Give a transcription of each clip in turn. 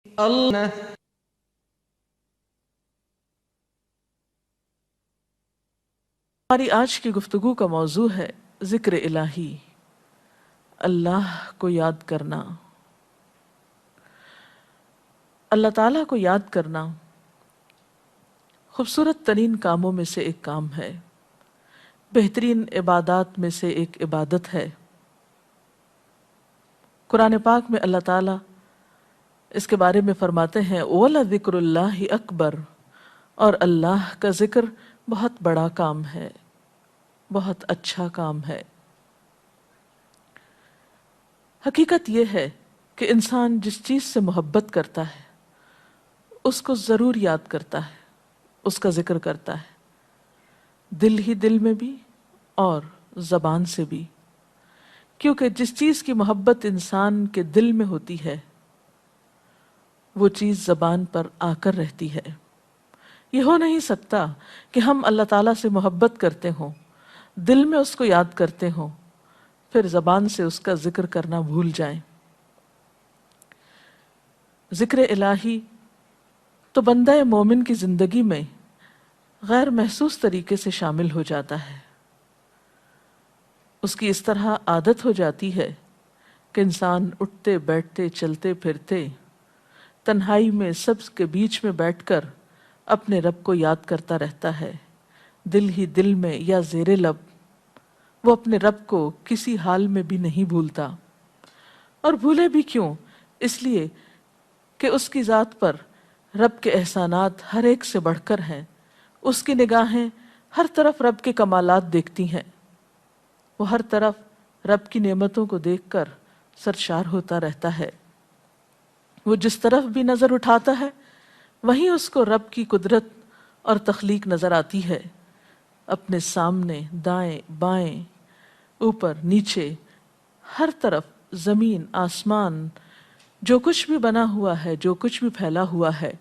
اللہ ہماری آج کی گفتگو کا موضوع ہے ذکر الہی، اللہ کو یاد کرنا۔ اللہ تعالیٰ کو یاد کرنا خوبصورت ترین کاموں میں سے ایک کام ہے، بہترین عبادات میں سے ایک عبادت ہے۔ قرآن پاک میں اللہ تعالیٰ اس کے بارے میں فرماتے ہیں وَلَذِكْرُ اللَّهِ اکبر، اور اللہ کا ذکر بہت بڑا کام ہے، بہت اچھا کام ہے۔ حقیقت یہ ہے کہ انسان جس چیز سے محبت کرتا ہے اس کو ضرور یاد کرتا ہے، اس کا ذکر کرتا ہے، دل ہی دل میں بھی اور زبان سے بھی، کیونکہ جس چیز کی محبت انسان کے دل میں ہوتی ہے وہ چیز زبان پر آ کر رہتی ہے۔ یہ ہو نہیں سکتا کہ ہم اللہ تعالیٰ سے محبت کرتے ہوں، دل میں اس کو یاد کرتے ہوں، پھر زبان سے اس کا ذکر کرنا بھول جائیں۔ ذکر الہی تو بندہ مومن کی زندگی میں غیر محسوس طریقے سے شامل ہو جاتا ہے۔ اس کی اس طرح عادت ہو جاتی ہے کہ انسان اٹھتے بیٹھتے چلتے پھرتے تنہائی میں سب کے بیچ میں بیٹھ کر اپنے رب کو یاد کرتا رہتا ہے، دل ہی دل میں یا زیر لب وہ اپنے رب کو کسی حال میں بھی نہیں بھولتا۔ اور بھولے بھی کیوں؟ اس لیے کہ اس کی ذات پر رب کے احسانات ہر ایک سے بڑھ کر ہیں، اس کی نگاہیں ہر طرف رب کے کمالات دیکھتی ہیں، وہ ہر طرف رب کی نعمتوں کو دیکھ کر سرشار ہوتا رہتا ہے۔ وہ جس طرف بھی نظر اٹھاتا ہے وہیں اس کو رب کی قدرت اور تخلیق نظر آتی ہے، اپنے سامنے، دائیں بائیں، اوپر نیچے، ہر طرف زمین آسمان، جو کچھ بھی بنا ہوا ہے، جو کچھ بھی پھیلا ہوا ہے،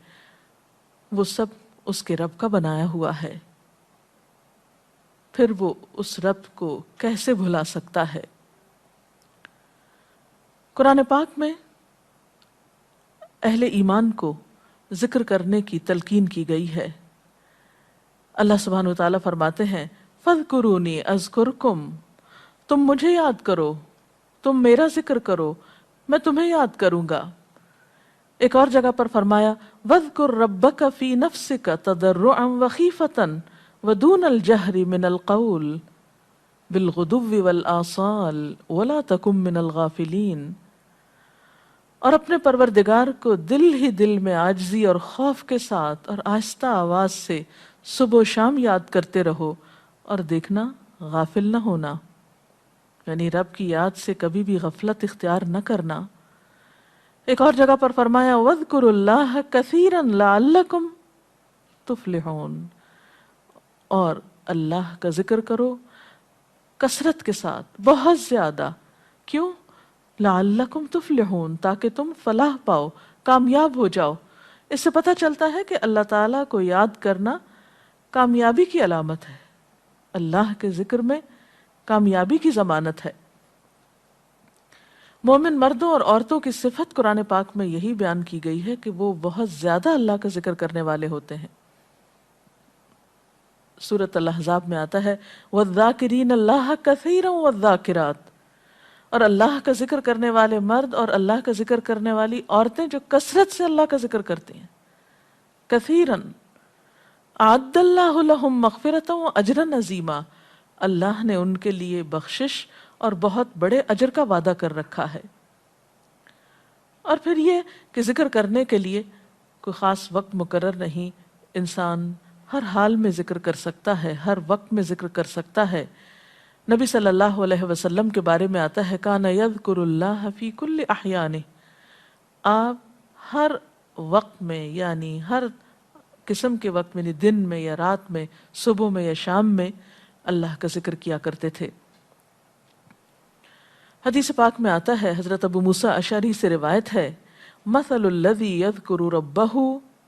وہ سب اس کے رب کا بنایا ہوا ہے۔ پھر وہ اس رب کو کیسے بھلا سکتا ہے؟ قرآن پاک میں اہل ایمان کو ذکر کرنے کی تلقین کی گئی ہے۔ اللہ سبحانہ وتعالیٰ فرماتے ہیں فَاذْكُرُونِي أَذْكُرْكُمْ، تم مجھے یاد کرو، تم میرا ذکر کرو، میں تمہیں یاد کروں گا۔ ایک اور جگہ پر فرمایا وَاذْكُرْ رَبَّكَ فِي نَفْسِكَ تَضَرُّعًا وَخِيفَةً وَدُونَ الْجَهْرِ مِنَ الْقَوْلِ بِالْغُدُوِّ وَالْآصَالِ وَلَا تَكُن مِّنَ الْغَافِلِينَ، اور اپنے پروردگار کو دل ہی دل میں عاجزی اور خوف کے ساتھ اور آہستہ آواز سے صبح و شام یاد کرتے رہو، اور دیکھنا غافل نہ ہونا، یعنی رب کی یاد سے کبھی بھی غفلت اختیار نہ کرنا۔ ایک اور جگہ پر فرمایا وَاذْكُرُوا اللَّهَ كَثِيرًا لَعَلَّكُمْ تُفْلِحُونَ، اور اللہ کا ذکر کرو کثرت کے ساتھ، بہت زیادہ۔ کیوں؟ لعلکم تفلحون، تاکہ تم فلاح پاؤ، کامیاب ہو جاؤ۔ اس سے پتہ چلتا ہے کہ اللہ تعالیٰ کو یاد کرنا کامیابی کی علامت ہے، اللہ کے ذکر میں کامیابی کی ضمانت ہے۔ مومن مردوں اور عورتوں کی صفت قرآن پاک میں یہی بیان کی گئی ہے کہ وہ بہت زیادہ اللہ کا ذکر کرنے والے ہوتے ہیں۔ سورۃ الاحزاب میں آتا ہے وَالذَّاكِرِينَ اللَّهَ كَثِيرًا وَالذَّاكِرَاتِ، اور اللہ کا ذکر کرنے والے مرد اور اللہ کا ذکر کرنے والی عورتیں جو کثرت سے اللہ کا ذکر کرتی ہیں۔ کثیراً اعد اللہ لہم مغفرۃ واجرا عظیما، اللہ نے ان کے لیے بخشش اور بہت بڑے اجر کا وعدہ کر رکھا ہے۔ اور پھر یہ کہ ذکر کرنے کے لیے کوئی خاص وقت مقرر نہیں، انسان ہر حال میں ذکر کر سکتا ہے، ہر وقت میں ذکر کر سکتا ہے۔ نبی صلی اللہ علیہ وسلم کے بارے میں آتا ہے کان یذکر اللہ فی کل احیانہ، آپ ہر وقت میں، یعنی ہر قسم کے وقت میں، یعنی دن میں یا رات میں، صبح میں یا شام میں اللہ کا ذکر کیا کرتے تھے۔ حدیث پاک میں آتا ہے، حضرت ابو موسیٰ اشعری سے روایت ہے مثل الذی یذکر ربہ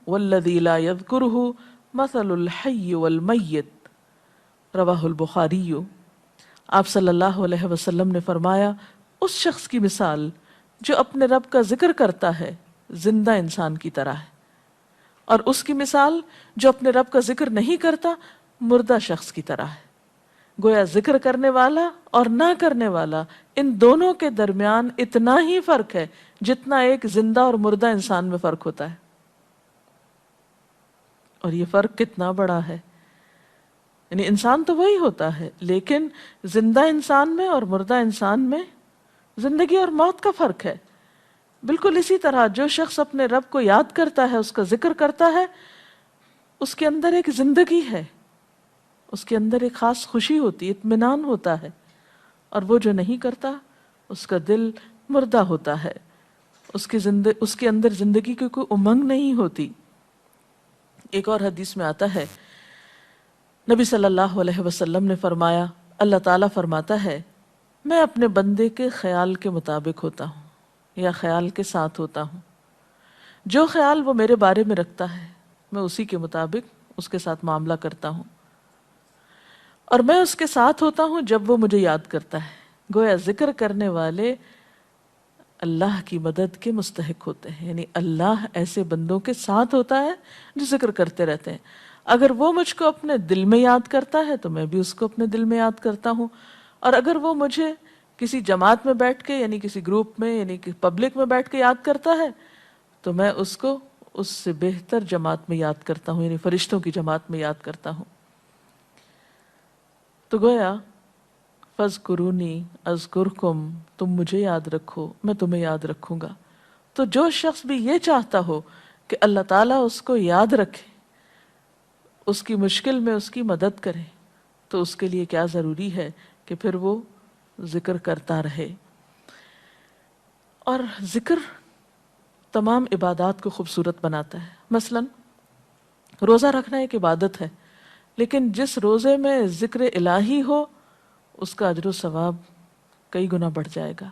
والذی لا یذکرہ مثل الحی والمیت، رواہ البخاری۔ آپ صلی اللہ علیہ وسلم نے فرمایا اس شخص کی مثال جو اپنے رب کا ذکر کرتا ہے، زندہ انسان کی طرح ہے، اور اس کی مثال جو اپنے رب کا ذکر نہیں کرتا مردہ شخص کی طرح ہے۔ گویا ذکر کرنے والا اور نہ کرنے والا، ان دونوں کے درمیان اتنا ہی فرق ہے جتنا ایک زندہ اور مردہ انسان میں فرق ہوتا ہے، اور یہ فرق کتنا بڑا ہے۔ یعنی انسان تو وہی ہوتا ہے، لیکن زندہ انسان میں اور مردہ انسان میں زندگی اور موت کا فرق ہے۔ بالکل اسی طرح جو شخص اپنے رب کو یاد کرتا ہے، اس کا ذکر کرتا ہے، اس کے اندر ایک زندگی ہے، اس کے اندر ایک خاص خوشی ہوتی ہے، اطمینان ہوتا ہے، اور وہ جو نہیں کرتا اس کا دل مردہ ہوتا ہے، اس کے اندر زندگی کی کوئی امنگ نہیں ہوتی۔ ایک اور حدیث میں آتا ہے، نبی صلی اللہ علیہ وسلم نے فرمایا، اللہ تعالیٰ فرماتا ہے میں اپنے بندے کے خیال کے مطابق ہوتا ہوں یا خیال کے ساتھ ہوتا ہوں، جو خیال وہ میرے بارے میں رکھتا ہے میں اسی کے مطابق اس کے ساتھ معاملہ کرتا ہوں، اور میں اس کے ساتھ ہوتا ہوں جب وہ مجھے یاد کرتا ہے۔ گویا ذکر کرنے والے اللہ کی مدد کے مستحق ہوتے ہیں، یعنی اللہ ایسے بندوں کے ساتھ ہوتا ہے جو ذکر کرتے رہتے ہیں۔ اگر وہ مجھ کو اپنے دل میں یاد کرتا ہے تو میں بھی اس کو اپنے دل میں یاد کرتا ہوں، اور اگر وہ مجھے کسی جماعت میں بیٹھ کے یعنی کسی گروپ میں یعنی کہ پبلک میں بیٹھ کے یاد کرتا ہے تو میں اس کو اس سے بہتر جماعت میں یاد کرتا ہوں، یعنی فرشتوں کی جماعت میں یاد کرتا ہوں۔ تو گویا فَاذْكُرُونِي أَذْكُرْكُمْ، تم مجھے یاد رکھو میں تمہیں یاد رکھوں گا۔ تو جو شخص بھی یہ چاہتا ہو کہ اللہ تعالیٰ اس کو یاد رکھے، اس کی مشکل میں اس کی مدد کرے، تو اس کے لیے کیا ضروری ہے کہ پھر وہ ذکر کرتا رہے۔ اور ذکر تمام عبادات کو خوبصورت بناتا ہے۔ مثلا روزہ رکھنا ایک عبادت ہے، لیکن جس روزے میں ذکر الہی ہو اس کا اجر و ثواب کئی گنا بڑھ جائے گا۔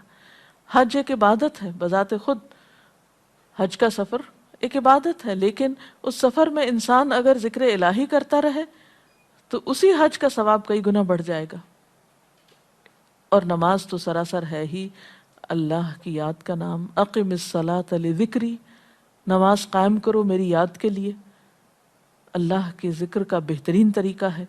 حج ایک عبادت ہے بذات خود، حج کا سفر ایک عبادت ہے، لیکن اس سفر میں انسان اگر ذکر الہی کرتا رہے تو اسی حج کا ثواب کئی گنا بڑھ جائے گا۔ اور نماز تو سراسر ہے ہی اللہ کی یاد کا نام، اقم الصلاۃ لذکری، نماز قائم کرو میری یاد کے لیے۔ اللہ کے ذکر کا بہترین طریقہ ہے۔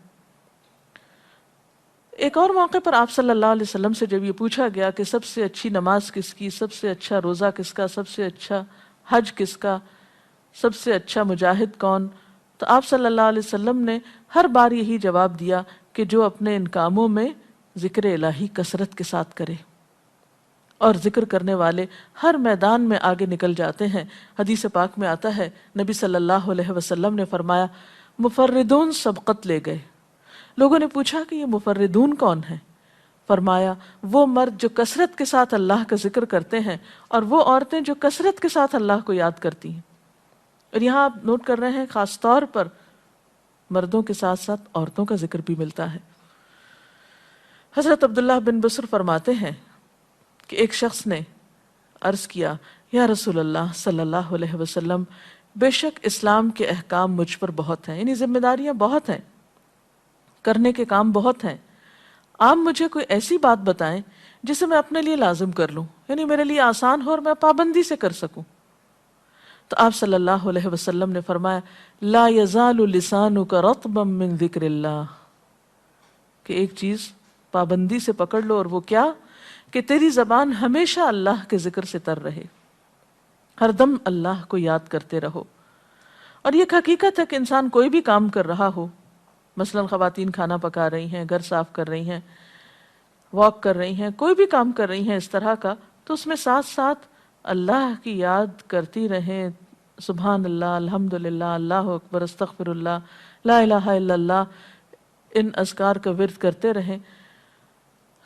ایک اور موقع پر آپ صلی اللہ علیہ وسلم سے جب یہ پوچھا گیا کہ سب سے اچھی نماز کس کی، سب سے اچھا روزہ کس کا، سب سے اچھا حج کس کا، سب سے اچھا مجاہد کون، تو آپ صلی اللہ علیہ وسلم نے ہر بار یہی جواب دیا کہ جو اپنے ان کاموں میں ذکر الہی کثرت کے ساتھ کرے۔ اور ذکر کرنے والے ہر میدان میں آگے نکل جاتے ہیں۔ حدیث پاک میں آتا ہے نبی صلی اللہ علیہ وسلم نے فرمایا مفردون سبقت لے گئے۔ لوگوں نے پوچھا کہ یہ مفردون کون ہیں؟ فرمایا وہ مرد جو کثرت کے ساتھ اللہ کا ذکر کرتے ہیں، اور وہ عورتیں جو کثرت کے ساتھ اللہ کو یاد کرتی ہیں۔ اور یہاں آپ نوٹ کر رہے ہیں خاص طور پر مردوں کے ساتھ ساتھ عورتوں کا ذکر بھی ملتا ہے۔ حضرت عبداللہ بن بصر فرماتے ہیں کہ ایک شخص نے عرض کیا یا رسول اللہ صلی اللہ علیہ وسلم، بے شک اسلام کے احکام مجھ پر بہت ہیں، یعنی ذمہ داریاں بہت ہیں، کرنے کے کام بہت ہیں، آپ مجھے کوئی ایسی بات بتائیں جسے میں اپنے لیے لازم کر لوں، یعنی میرے لیے آسان ہو اور میں پابندی سے کر سکوں۔ تو آپ صلی اللہ علیہ وسلم نے فرمایا لا یزال لسانک رطبا من ذکر اللہ، کہ ایک چیز پابندی سے پکڑ لو، اور وہ کیا کہ تیری زبان ہمیشہ اللہ کے ذکر سے تر رہے، ہر دم اللہ کو یاد کرتے رہو۔ اور یہ حقیقت ہے کہ انسان کوئی بھی کام کر رہا ہو، مثلا خواتین کھانا پکا رہی ہیں، گھر صاف کر رہی ہیں، واک کر رہی ہیں، کوئی بھی کام کر رہی ہیں اس طرح کا، تو اس میں ساتھ ساتھ اللہ کی یاد کرتی رہیں، سبحان اللہ، الحمدللہ، اللہ اکبر، استغفر اللہ، لا الہ الا اللہ، ان اذکار کا ورد کرتے رہیں،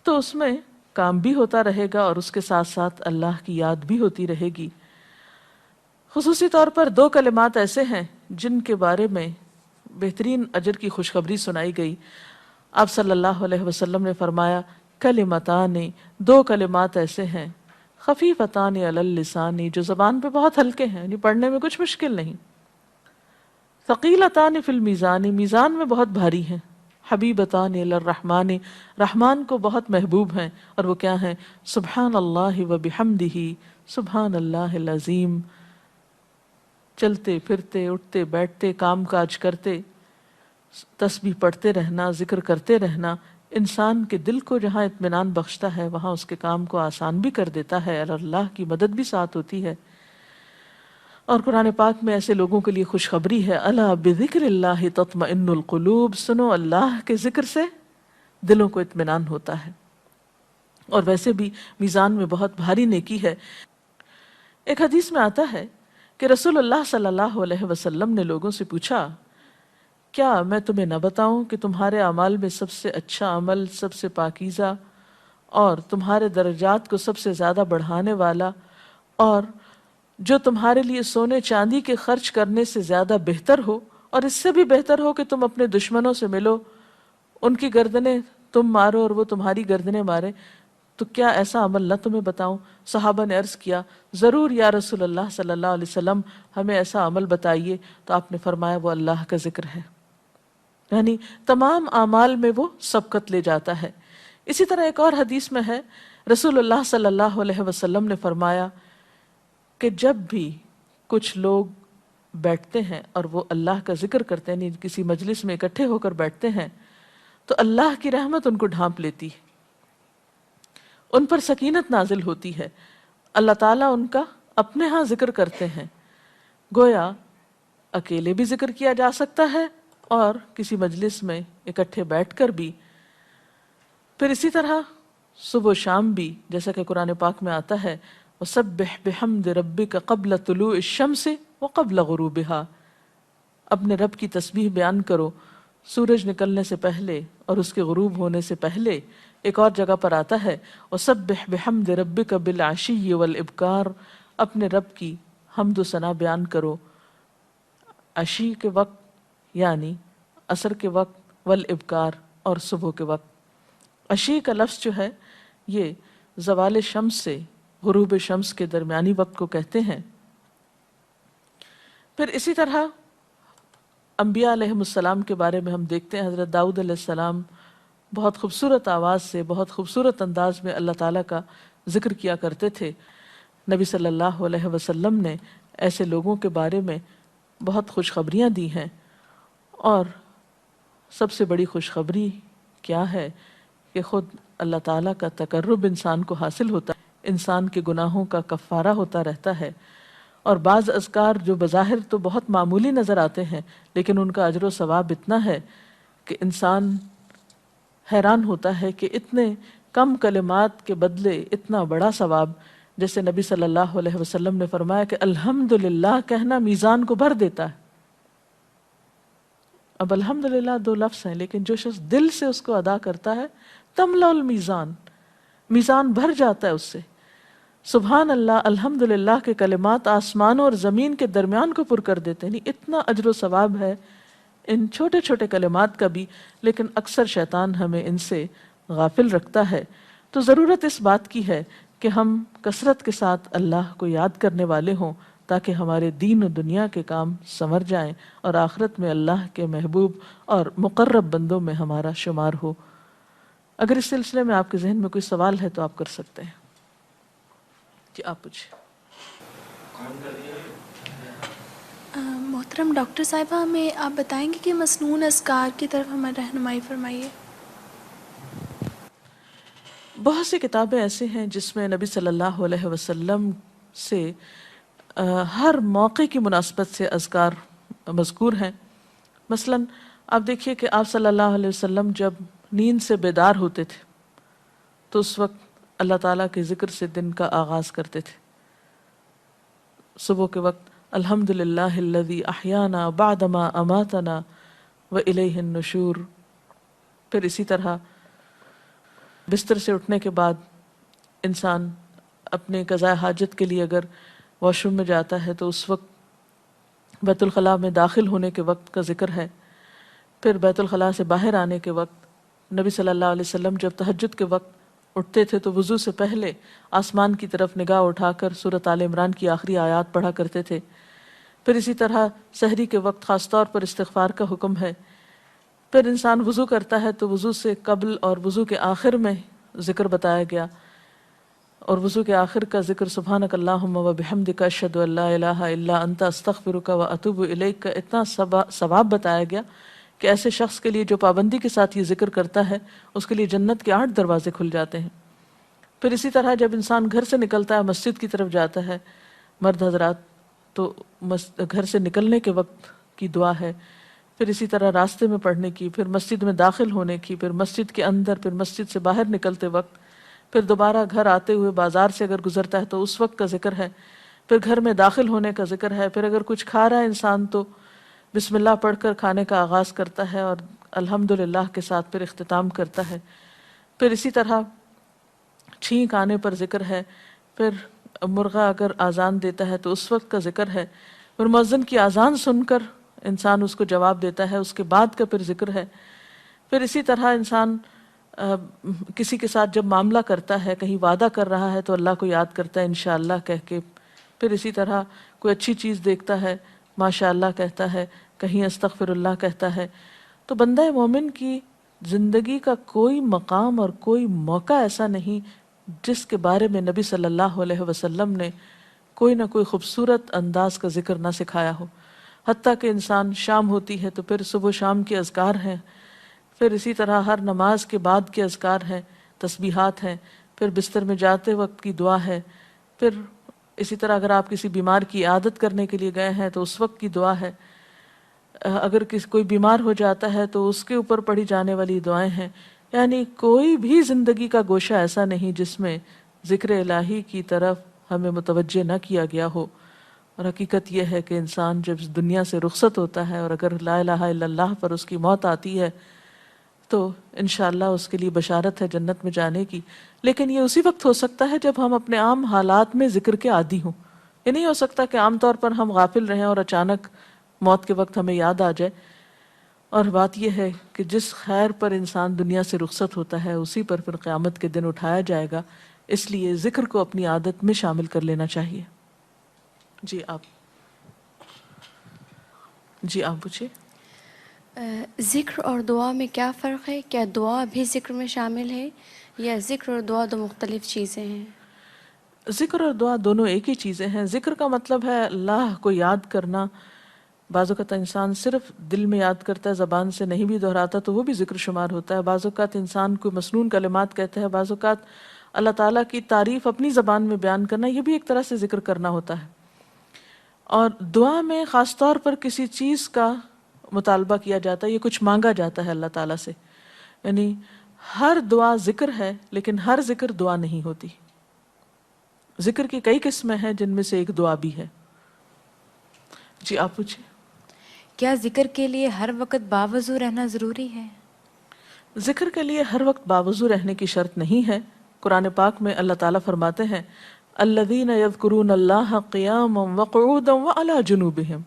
تو اس میں کام بھی ہوتا رہے گا اور اس کے ساتھ ساتھ اللہ کی یاد بھی ہوتی رہے گی۔ خصوصی طور پر دو کلمات ایسے ہیں جن کے بارے میں بہترین اجر کی خوشخبری سنائی گئی۔ آپ صلی اللہ علیہ وسلم نے فرمایا کلمتان، دو کلمات ایسے ہیں خفیفتان علی اللسان، جو زبان پہ بہت ہلکے ہیں، یعنی پڑھنے میں کچھ مشکل نہیں، ثقیلتان فی المیزان، میزان میں بہت بھاری ہیں، حبیبتان الی الرحمن، رحمان کو بہت محبوب ہیں، اور وہ کیا ہیں؟ سبحان اللہ و بحمدہ، سبحان اللہ العظیم، چلتے پھرتے اٹھتے بیٹھتے کام کاج کرتے تسبیح پڑھتے رہنا، ذکر کرتے رہنا انسان کے دل کو جہاں اطمینان بخشتا ہے وہاں اس کے کام کو آسان بھی کر دیتا ہے اور اللہ کی مدد بھی ساتھ ہوتی ہے۔ اور قرآن پاک میں ایسے لوگوں کے لیے خوشخبری ہے، الا بذکر اللہ تطمئن القلوب، سنو اللہ کے ذکر سے دلوں کو اطمینان ہوتا ہے۔ اور ویسے بھی میزان میں بہت بھاری نیکی ہے۔ ایک حدیث میں آتا ہے کہ رسول اللہ صلی اللہ علیہ وسلم نے لوگوں سے پوچھا، کیا میں تمہیں نہ بتاؤں کہ تمہارے اعمال میں سب سے اچھا عمل، سب سے پاکیزہ اور تمہارے درجات کو سب سے زیادہ بڑھانے والا اور جو تمہارے لیے سونے چاندی کے خرچ کرنے سے زیادہ بہتر ہو، اور اس سے بھی بہتر ہو کہ تم اپنے دشمنوں سے ملو، ان کی گردنیں تم مارو اور وہ تمہاری گردنیں مارے، تو کیا ایسا عمل نہ تمہیں بتاؤں؟ صحابہ نے عرض کیا، ضرور یا رسول اللہ صلی اللہ علیہ وسلم، ہمیں ایسا عمل بتائیے۔ تو آپ نے فرمایا وہ اللہ کا ذکر ہے، یعنی تمام اعمال میں وہ سبقت لے جاتا ہے۔ اسی طرح ایک اور حدیث میں ہے، رسول اللہ صلی اللہ علیہ وسلم نے فرمایا کہ جب بھی کچھ لوگ بیٹھتے ہیں اور وہ اللہ کا ذکر کرتے ہیں، یعنی کسی مجلس میں اکٹھے ہو کر بیٹھتے ہیں، تو اللہ کی رحمت ان کو ڈھانپ لیتی ہے، ان پر سکینت نازل ہوتی ہے، اللہ تعالیٰ ان کا اپنے ہاں ذکر کرتے ہیں۔ گویا اکیلے بھی ذکر کیا جا سکتا ہے اور کسی مجلس میں اکٹھے بیٹھ کر بھی۔ پھر اسی طرح صبح و شام بھی، جیسا کہ قرآن پاک میں آتا ہے، وَسَبِّحْ بِحَمْدِ رَبِّكَ قَبْلَ طُلُوعِ الشَّمْسِ وَقَبْلَ غُرُوبِهَا، اپنے رب کی تسبیح بیان کرو سورج نکلنے سے پہلے اور اس کے غروب ہونے سے پہلے۔ ایک اور جگہ پر آتا ہے وَسَبِّحْ بِحَمْدِ رَبِّكَ بِالْعَشِيِّ وَالْإِبْكَارِ، اپنے رب کی حمد و ثنا بیان کرو عشی کے وقت یعنی عصر کے وقت، والابکار اور صبح کے وقت۔ عشی کا لفظ جو ہے یہ زوال شمس سے غروب شمس کے درمیانی وقت کو کہتے ہیں۔ پھر اسی طرح انبیاء علیہ السلام کے بارے میں ہم دیکھتے ہیں، حضرت داؤد علیہ السلام بہت خوبصورت آواز سے، بہت خوبصورت انداز میں اللہ تعالیٰ کا ذکر کیا کرتے تھے۔ نبی صلی اللہ علیہ وسلم نے ایسے لوگوں کے بارے میں بہت خوشخبریاں دی ہیں، اور سب سے بڑی خوشخبری کیا ہے کہ خود اللہ تعالیٰ کا تقرب انسان کو حاصل ہوتا ہے، انسان کے گناہوں کا کفارہ ہوتا رہتا ہے۔ اور بعض اذکار جو بظاہر تو بہت معمولی نظر آتے ہیں لیکن ان کا اجر و ثواب اتنا ہے کہ انسان حیران ہوتا ہے کہ اتنے کم کلمات کے بدلے اتنا بڑا ثواب۔ جیسے نبی صلی اللہ علیہ وسلم نے فرمایا کہ الحمدللہ کہنا میزان کو بھر دیتا ہے۔ اب الحمدللہ دو لفظ ہیں لیکن جو شخص دل سے اس کو ادا کرتا ہے تملا المیزان، میزان بھر جاتا ہے اس سے۔ سبحان اللہ، الحمدللہ کے کلمات آسمان اور زمین کے درمیان کو پر کر دیتے ہیں، یعنی اتنا اجر و ثواب ہے ان چھوٹے چھوٹے کلمات کا بھی، لیکن اکثر شیطان ہمیں ان سے غافل رکھتا ہے۔ تو ضرورت اس بات کی ہے کہ ہم کثرت کے ساتھ اللہ کو یاد کرنے والے ہوں تاکہ ہمارے دین و دنیا کے کام سنور جائیں اور آخرت میں اللہ کے محبوب اور مقرب بندوں میں ہمارا شمار ہو۔ اگر اس سلسلے میں آپ کے ذہن میں کوئی سوال ہے تو آپ کر سکتے ہیں۔ جی آپ پوچھیں۔ محترم ڈاکٹر صاحبہ، ہمیں آپ بتائیں گے کہ مسنون اذکار کی طرف ہمیں رہنمائی فرمائیے۔ بہت سی کتابیں ایسے ہیں جس میں نبی صلی اللہ علیہ وسلم سے ہر موقع کی مناسبت سے اذکار مذکور ہیں۔ مثلا آپ دیکھیے کہ آپ صلی اللہ علیہ وسلم جب نیند سے بیدار ہوتے تھے تو اس وقت اللہ تعالیٰ کے ذکر سے دن کا آغاز کرتے تھے۔ صبح کے وقت الحمدللہ الذی احیانا بعدما اماتنا والیہ النشور۔ پھر اسی طرح بستر سے اٹھنے کے بعد انسان اپنے قضاء حاجت کے لیے اگر واش روم میں جاتا ہے تو اس وقت بیت الخلاء میں داخل ہونے کے وقت کا ذکر ہے۔ پھر بیت الخلاء سے باہر آنے کے وقت نبی صلی اللہ علیہ وسلم جب تہجد کے وقت اٹھتے تھے تو وضو سے پہلے آسمان کی طرف نگاہ اٹھا کر سورۃ آل عمران کی آخری آیات پڑھا کرتے تھے۔ پھر اسی طرح سحری کے وقت خاص طور پر استغفار کا حکم ہے۔ پھر انسان وضو کرتا ہے تو وضو سے قبل اور وضو کے آخر میں ذکر بتایا گیا۔ اور وضو کے آخر کا ذکر سبحانک اللہم و بحمدک اشہد ان لا الہ الا انت استغفرک و اتوب الیک کا اتنا ثواب بتایا گیا کہ ایسے شخص کے لیے جو پابندی کے ساتھ یہ ذکر کرتا ہے اس کے لیے جنت کے 8 دروازے کھل جاتے ہیں۔ پھر اسی طرح جب انسان گھر سے نکلتا ہے مسجد کی طرف جاتا ہے مرد حضرات، تو گھر سے نکلنے کے وقت کی دعا ہے، پھر اسی طرح راستے میں پڑھنے کی، پھر مسجد میں داخل ہونے کی، پھر مسجد کے اندر، پھر مسجد سے باہر نکلتے وقت، پھر دوبارہ گھر آتے ہوئے بازار سے اگر گزرتا ہے تو اس وقت کا ذکر ہے، پھر گھر میں داخل ہونے کا ذکر ہے، پھر اگر کچھ کھا رہا ہے انسان تو بسم اللہ پڑھ کر کھانے کا آغاز کرتا ہے اور الحمدللہ کے ساتھ پھر اختتام کرتا ہے۔ پھر اسی طرح چھینک آنے پر ذکر ہے، پھر مرغا اگر آذان دیتا ہے تو اس وقت کا ذکر ہے، پھر مؤذن کی آذان سن کر انسان اس کو جواب دیتا ہے، اس کے بعد کا پھر ذکر ہے۔ پھر اسی طرح انسان کسی کے ساتھ جب معاملہ کرتا ہے، کہیں وعدہ کر رہا ہے تو اللہ کو یاد کرتا ہے انشاءاللہ کہہ کے، پھر اسی طرح کوئی اچھی چیز دیکھتا ہے ماشاءاللہ کہتا ہے، کہیں استغفر اللہ کہتا ہے۔ تو بندہ مومن کی زندگی کا کوئی مقام اور کوئی موقع ایسا نہیں جس کے بارے میں نبی صلی اللہ علیہ وسلم نے کوئی نہ کوئی خوبصورت انداز کا ذکر نہ سکھایا ہو۔ حتیٰ کہ انسان شام ہوتی ہے تو پھر صبح و شام کے اذکار ہیں، پھر اسی طرح ہر نماز کے بعد کے اذکار ہیں، تسبیحات ہیں، پھر بستر میں جاتے وقت کی دعا ہے، پھر اسی طرح اگر آپ کسی بیمار کی عیادت کرنے کے لیے گئے ہیں تو اس وقت کی دعا ہے، اگر کوئی بیمار ہو جاتا ہے تو اس کے اوپر پڑھی جانے والی دعائیں ہیں۔ یعنی کوئی بھی زندگی کا گوشہ ایسا نہیں جس میں ذکر الہی کی طرف ہمیں متوجہ نہ کیا گیا ہو۔ اور حقیقت یہ ہے کہ انسان جب اس دنیا سے رخصت ہوتا ہے اور اگر لا الہ الا اللہ پر اس کی موت آتی ہے تو انشاءاللہ اس کے لیے بشارت ہے جنت میں جانے کی۔ لیکن یہ اسی وقت ہو سکتا ہے جب ہم اپنے عام حالات میں ذکر کے عادی ہوں۔ یہ نہیں ہو سکتا کہ عام طور پر ہم غافل رہیں اور اچانک موت کے وقت ہمیں یاد آ جائے۔ اور بات یہ ہے کہ جس خیر پر انسان دنیا سے رخصت ہوتا ہے اسی پر پھر قیامت کے دن اٹھایا جائے گا، اس لیے ذکر کو اپنی عادت میں شامل کر لینا چاہیے۔ جی آپ پوچھیے۔ ذکر اور دعا میں کیا فرق ہے؟ کیا دعا بھی ذکر میں شامل ہے یا ذکر اور دعا دو مختلف چیزیں ہیں؟ ذکر اور دعا دونوں ایک ہی چیزیں ہیں۔ ذکر کا مطلب ہے اللہ کو یاد کرنا۔ بعض اوقات انسان صرف دل میں یاد کرتا ہے، زبان سے نہیں بھی دہراتا تو وہ بھی ذکر شمار ہوتا ہے۔ بعض اوقات انسان کو مسنون کلمات کہتا ہے، بعض اوقات اللہ تعالیٰ کی تعریف اپنی زبان میں بیان کرنا، یہ بھی ایک طرح سے ذکر کرنا ہوتا ہے۔ اور دعا میں خاص طور پر کسی چیز کا مطالبہ کیا جاتا ہے، یہ کچھ مانگا جاتا ہے اللہ تعالیٰ سے۔ یعنی ہر دعا ذکر ہے لیکن ہر ذکر دعا نہیں ہوتی۔ ذکر کی کئی قسمیں ہیں جن میں سے ایک دعا بھی ہے۔ جی آپ پوچھیں۔ کیا ذکر کے لیے ہر وقت باوضو رہنا ضروری ہے؟ ذکر کے لیے ہر وقت باوضو رہنے کی شرط نہیں ہے۔ قرآن پاک میں اللہ تعالیٰ فرماتے ہیں الذین یذکرون اللہ قیاما وقعودا وعلی جنوبہم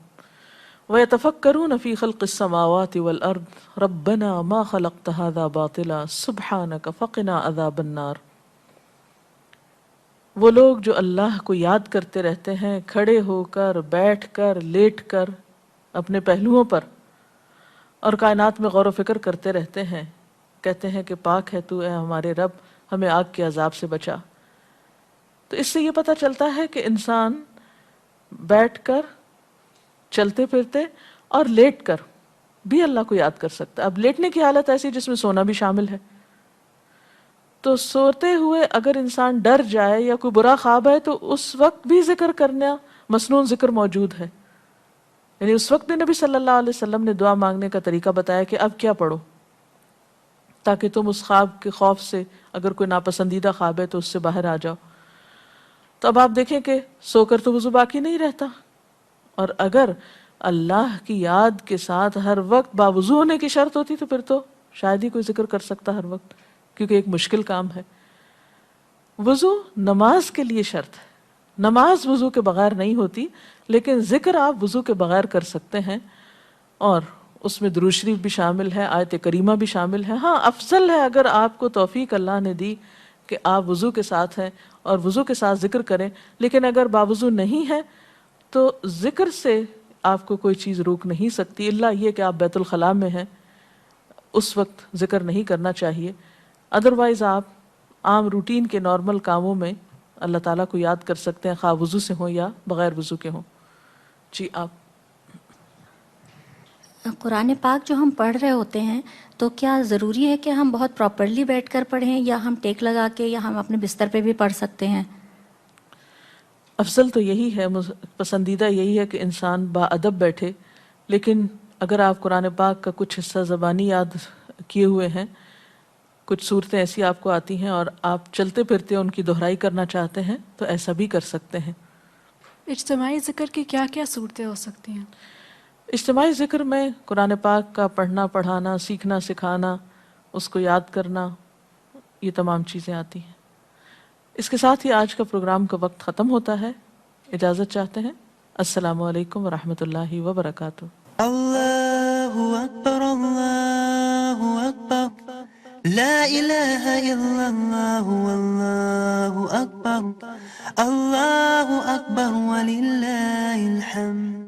ویتفکرون فی خلق السماوات والارض ربنا ما خلقت ھذا باطلا سبحانک فقنا عذاب النار۔ وہ لوگ جو اللہ کو یاد کرتے رہتے ہیں کھڑے ہو کر، بیٹھ کر، لیٹ کر، اپنے پہلوؤں پر، اور کائنات میں غور و فکر کرتے رہتے ہیں، کہتے ہیں کہ پاک ہے تو اے ہمارے رب، ہمیں آگ کے عذاب سے بچا۔ تو اس سے یہ پتہ چلتا ہے کہ انسان بیٹھ کر، چلتے پھرتے اور لیٹ کر بھی اللہ کو یاد کر سکتا ہے۔ اب لیٹنے کی حالت ایسی جس میں سونا بھی شامل ہے، تو سوتے ہوئے اگر انسان ڈر جائے یا کوئی برا خواب ہے تو اس وقت بھی ذکر کرنا، مسنون ذکر موجود ہے۔ یعنی اس وقت بھی نبی صلی اللہ علیہ وسلم نے دعا مانگنے کا طریقہ بتایا کہ اب کیا پڑھو، تاکہ تم اس خواب کے خوف سے، اگر کوئی ناپسندیدہ خواب ہے تو اس سے باہر آ جاؤ۔ تو اب آپ دیکھیں کہ سو کر تو وضو باقی نہیں رہتا، اور اگر اللہ کی یاد کے ساتھ ہر وقت باوضو ہونے کی شرط ہوتی تو پھر تو شاید ہی کوئی ذکر کر سکتا ہر وقت، کیونکہ ایک مشکل کام ہے۔ وضو نماز کے لیے شرط ہے، نماز وضو کے بغیر نہیں ہوتی، لیکن ذکر آپ وضو کے بغیر کر سکتے ہیں، اور اس میں درود شریف بھی شامل ہے، آیت کریمہ بھی شامل ہے۔ ہاں افضل ہے اگر آپ کو توفیق اللہ نے دی کہ آپ وضو کے ساتھ ہیں اور وضو کے ساتھ ذکر کریں، لیکن اگر باوضو نہیں ہے تو ذکر سے آپ کو کوئی چیز روک نہیں سکتی، الا یہ کہ آپ بیت الخلاء میں ہیں، اس وقت ذکر نہیں کرنا چاہیے۔ ادروائز آپ عام روٹین کے نارمل کاموں میں اللہ تعالیٰ کو یاد کر سکتے ہیں، خواہ وضو سے ہوں یا بغیر وضو کے ہوں. جی آپ. قرآن پاک جو ہم پڑھ رہے ہوتے ہیں تو کیا ضروری ہے کہ ہم بہت پراپرلی بیٹھ کر پڑھیں، یا ہم ٹیک لگا کے، یا ہم اپنے بستر پہ بھی پڑھ سکتے ہیں؟ افضل تو یہی ہے، پسندیدہ یہی ہے کہ انسان با ادب بیٹھے، لیکن اگر آپ قرآن پاک کا کچھ حصہ زبانی یاد کیے ہوئے ہیں، کچھ صورتیں ایسی آپ کو آتی ہیں اور آپ چلتے پھرتے ان کی دہرائی کرنا چاہتے ہیں تو ایسا بھی کر سکتے ہیں. اجتماعی ذکر کی کیا کیا صورتیں ہو سکتی ہیں؟ اجتماعی ذکر میں قرآن پاک کا پڑھنا، پڑھانا، سیکھنا، سکھانا، اس کو یاد کرنا، یہ تمام چیزیں آتی ہیں. اس کے ساتھ ہی آج کا پروگرام کا وقت ختم ہوتا ہے. اجازت چاہتے ہیں. السلام علیکم ورحمۃ اللہ وبرکاتہ. اللہ اکبر، اللہ اکبر، لا الہ الا اللہ، واللہ اکبر، اللہ اکبر وللہ الحمد.